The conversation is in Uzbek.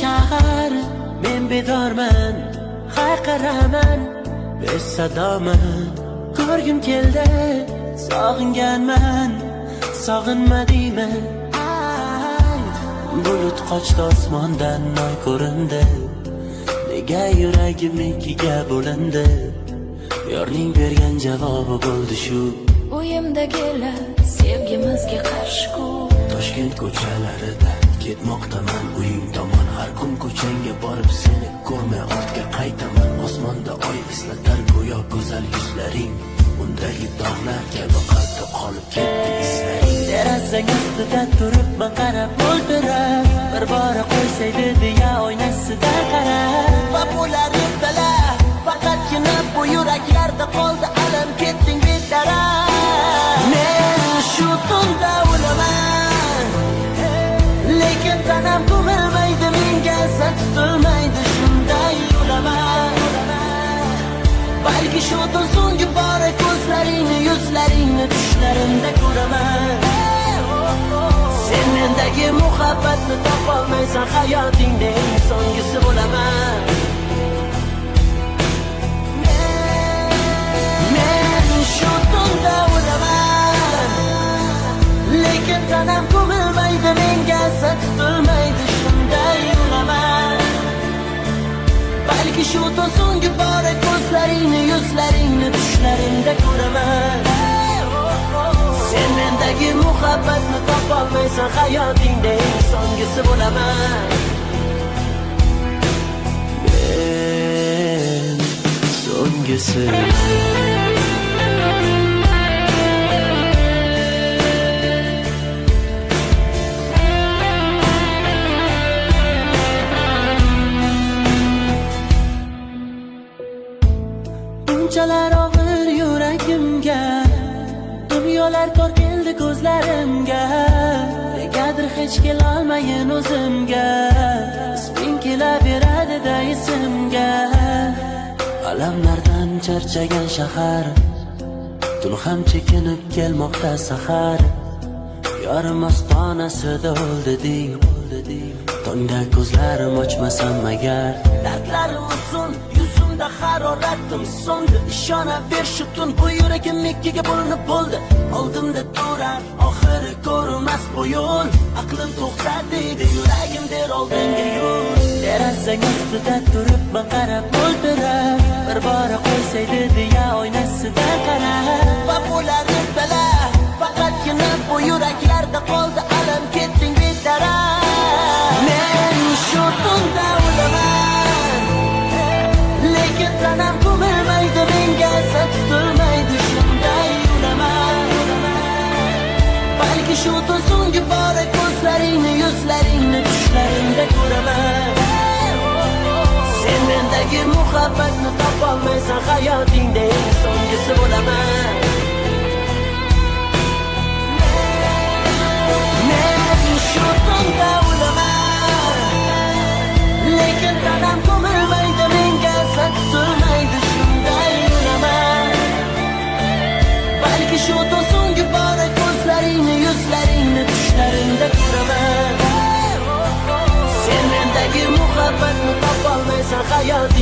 shahar, men bedorman, hayqiraman, besadoman. Ko'rgim keldi, sog'inganman, sog'inma deyman. Bulut qochdi osmondan oy ko'rindi, nega yuragim ikkiga bo'lindi? Yorning bergan javobi bo'ldi shu. O'yimdagilar sevgimizga qarshi-ku. Toshkent ko'chalarida ketmoqdaman uying tomon. Har kun ko'changga borib seni ko'rmay ortga qaytaman. Osmonda oy eslatar go'yo go'zal yuzlaring, undagi dog'lar kabi qalbda qolib ketdi izlaring. Derazang ustida turibman qarab o'ltirib, bir bora qo'ysay deya oynasida qarab. Va bular ertalar faqatgina bu yuraklarda qoldi alam, ketding betaraf. Men shu tunda o'laman, lekin tanam ko'milmaydi, menga esa tutilmaydi, shunday o'laman. Balki shu so'nggi bora ko'zlaringni, yuzlaringni tushlarimda ko'raman. Sen mendagi muhabbatni topolmaysan, hayotingda eng so'nggisi bo'laman. Men shu tunda o'laman, lekin tanam ko'milmaydi, menga esa tutilmaydi, shunday o'laman. Balki shu so'nggi bora ko'zlaringni, yuzlaringni tushlarimda ko'raman. Sen mendagi muhabbatni topolmaysan, hayotingda eng so'nggisi bo'laman. Men so'nggisi. Bunchalar og'ir yuragimga, dunyolar tor keldi ko'zlarimga. Negadir hech kelolmayin o'zimga, isming kelaveradi-da esimga. Alamlardan charchagan shahar, tun ham chekinib kelmoqda sahar. Yorim ostonasida o'ldi deng, tongda ko'zlarim ochmasam agar. Dardlarim uzun, yuzimda haroratim so'ndi. Ishonaver shu tun bu yuragim ikkiga bo'linib bo'ldi. Oldimda turar oxiri ko'rmas bu yo'l. Aqlim to'xtat deydi, yuragim der oldinga yo'l. Derazang ustida turibman qarab o'ltirib, bir bora qo'ysay deya oynasida qarab. Va bular ertalar faqatgina bu yuraklarda qoldi alam, ketding betaraf. Men shu tunda o'laman, lekin tanam ko'milmaydi, menga esa tutilmaydi, shunday o'laman. Balki shu so'nggi bora ko'zlaringni, yuzlaringni tushlarimda ko'raman. Sen mendagi muhabbatni topolmaysan, hayotingda eng so'nggisi bo'laman. Men shu tunda o'laman, lekin tanam ko'milmaydi, menga esa tutilmaydi, shunday o'laman. Balki shu so'nggi bora ko'zlaringni, yuzlaringni tushlarimda ko'raman. Sen mendagi muhabbatni topolmaysan, hayot